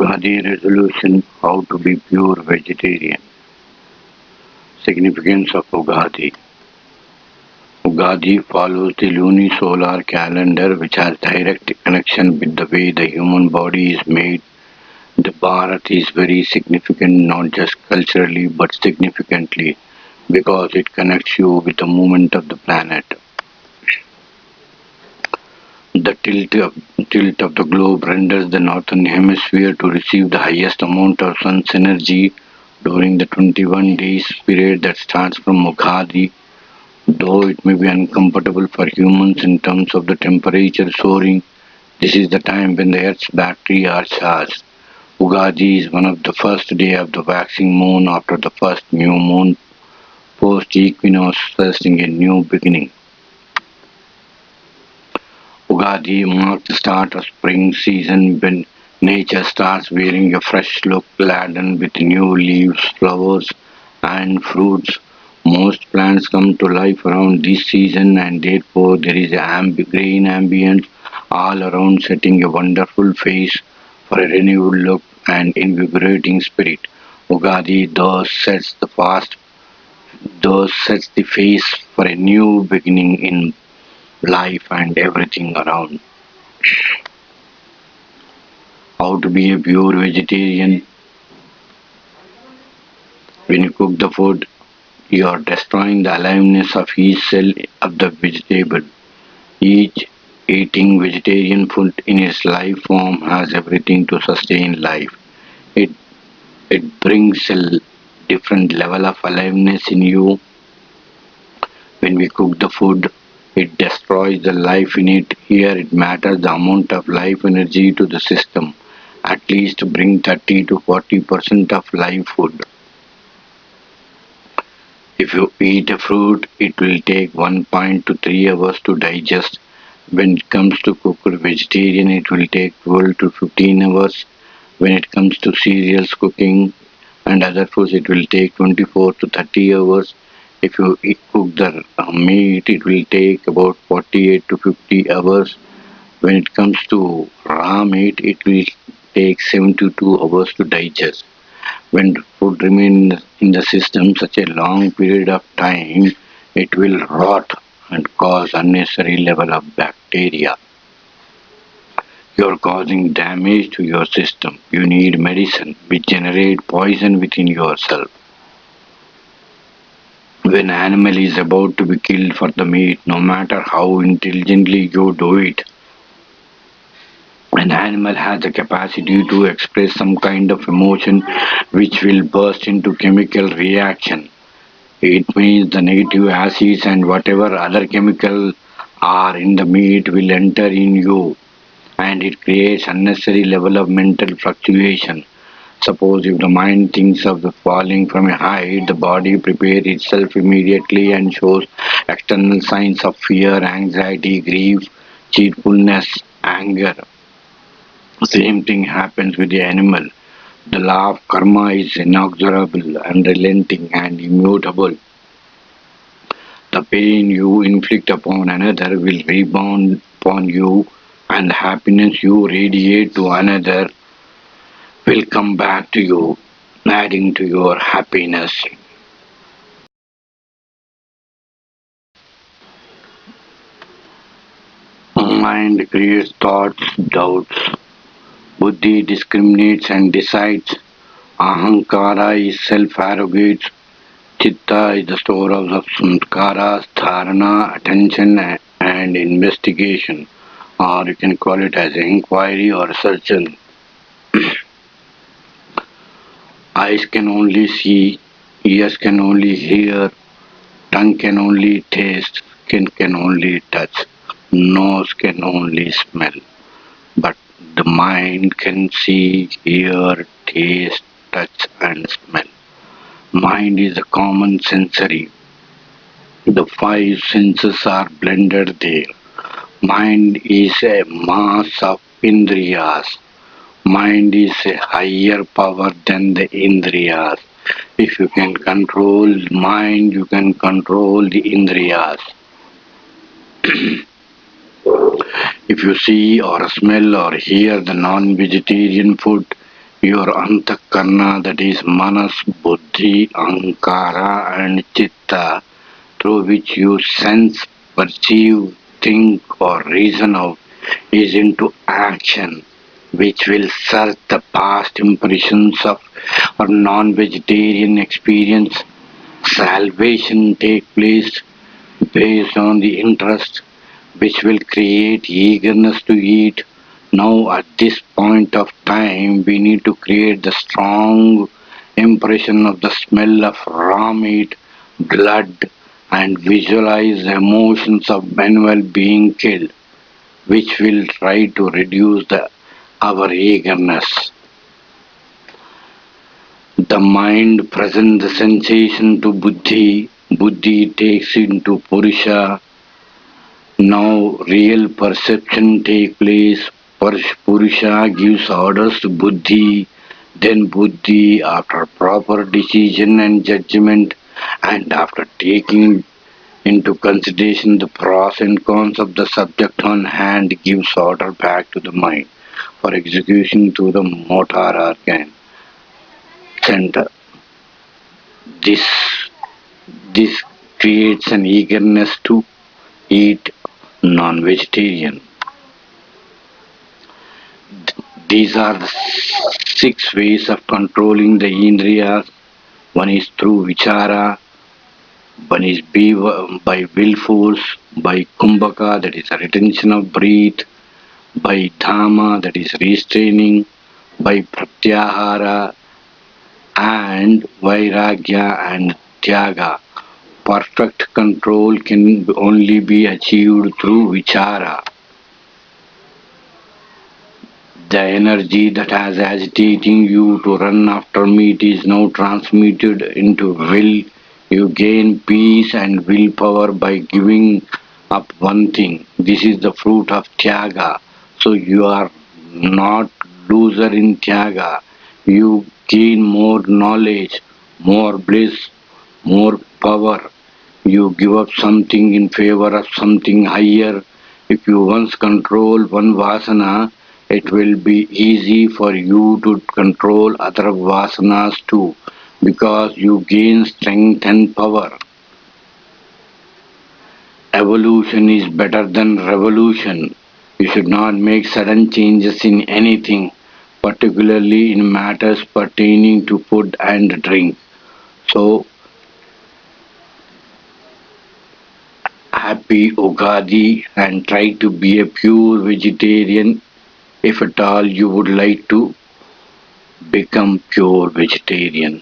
Ugadi resolution: how to be pure vegetarian. Significance of Ugadi. Ugadi follows the lunisolar calendar, which has direct connection with the way the human body is made. The Bharat is very significant not just culturally but significantly because it connects you with the movement of the planet. The tilt of the globe renders the northern hemisphere to receive the highest amount of sun's energy during the 21 days period that starts from Ugadi. Though it may be uncomfortable for humans in terms of the temperature soaring, this is the time when the Earth's battery are charged. Ugadi is one of the first day of the waxing moon after the first new moon post-equinox, suggesting a new beginning. Ugadi marks the start of spring season when nature starts wearing a fresh look laden with new leaves, flowers, and fruits. Most plants come to life around this season, and therefore there is a green ambience all around, setting a wonderful face for a renewed look and invigorating spirit. Ugadi thus sets the face for a new beginning in life and everything around. How to be a pure vegetarian? When you cook the food, you are destroying the aliveness of each cell of the vegetable. Each eating vegetarian food in its life form has everything to sustain life. It it brings a different level of aliveness in you. When we cook the food, it destroys the life in it. Here it matters the amount of life energy to the system. At least bring 30 to 40% of live food. If you eat a fruit, it will take 1 to 3 hours to digest. When it comes to cooked vegetarian, it will take 12 to 15 hours. When it comes to cereals cooking and other foods, it will take 24 to 30 hours. If you cook the meat, it will take about 48 to 50 hours. When it comes to raw meat, it will take 72 hours to digest. When food remains in the system such a long period of time, it will rot and cause unnecessary level of bacteria. You are causing damage to your system. You need medicine which generate poison within yourself. When an animal is about to be killed for the meat, no matter how intelligently you do it, an animal has the capacity to express some kind of emotion which will burst into chemical reaction. It means the negative acids and whatever other chemical are in the meat will enter in you, and it creates unnecessary level of mental fluctuation. Suppose if the mind thinks of the falling from a height, the body prepares itself immediately and shows external signs of fear, anxiety, grief, cheerfulness, anger. Same thing happens with the animal. The law of karma is inexorable, unrelenting, and immutable. The pain you inflict upon another will rebound upon you, and the happiness you radiate to another will come back to you, adding to your happiness. Mind creates thoughts, doubts. Buddhi discriminates and decides. Ahankara is self-arrogates. Chitta is the storehouse of samskaras, dharana, attention, and investigation. Or you can call it as inquiry or searching. Eyes can only see, ears can only hear, tongue can only taste, skin can only touch, nose can only smell. But the mind can see, hear, taste, touch, and smell. Mind is a common sensory. The five senses are blended there. Mind is a mass of indriyas. Mind is a higher power than the indriyas. If you can control mind, you can control the indriyas. If you see or smell or hear the non-vegetarian food, Your antakarna, that is manas, buddhi, ahankara and chitta, through which you sense, perceive, think or reason out, is into action, which will search the past impressions of our non-vegetarian experience. Salvation take place based on the interest, which will create eagerness to eat. Now, at this point of time, we need to create the strong impression of the smell of raw meat, blood, and visualize the emotions of animal being killed, which will try to reduce our eagerness. The mind presents the sensation to buddhi, buddhi takes into purusha. Now real perception take place. Purusha gives orders to buddhi, then buddhi, after proper decision and judgment, and after taking into consideration the pros and cons of the subject on hand, gives order back to the mind for execution to the motor organ center. This this creates an eagerness to eat non-vegetarian. These are the six ways of controlling the indriyas. One is through vichara, one is by will force, by kumbhaka, that is a retention of breath, by dhamma, that is restraining, by pratyahara, and vairagya and tyaga. Perfect control can only be achieved through vichara. The energy that has agitating you to run after meat is now transmuted into will. You gain peace and willpower by giving up one thing. This is the fruit of tyaga. So you are not loser in tyaga. You gain more knowledge, more bliss, more power. You give up something in favor of something higher. If you once control one vasana, it will be easy for you to control other vasanas too, because you gain strength and power. Evolution is better than revolution. You should not make sudden changes in anything, particularly in matters pertaining to food and drink. So, happy Ugadi and try to be a pure vegetarian if at all you would like to become pure vegetarian.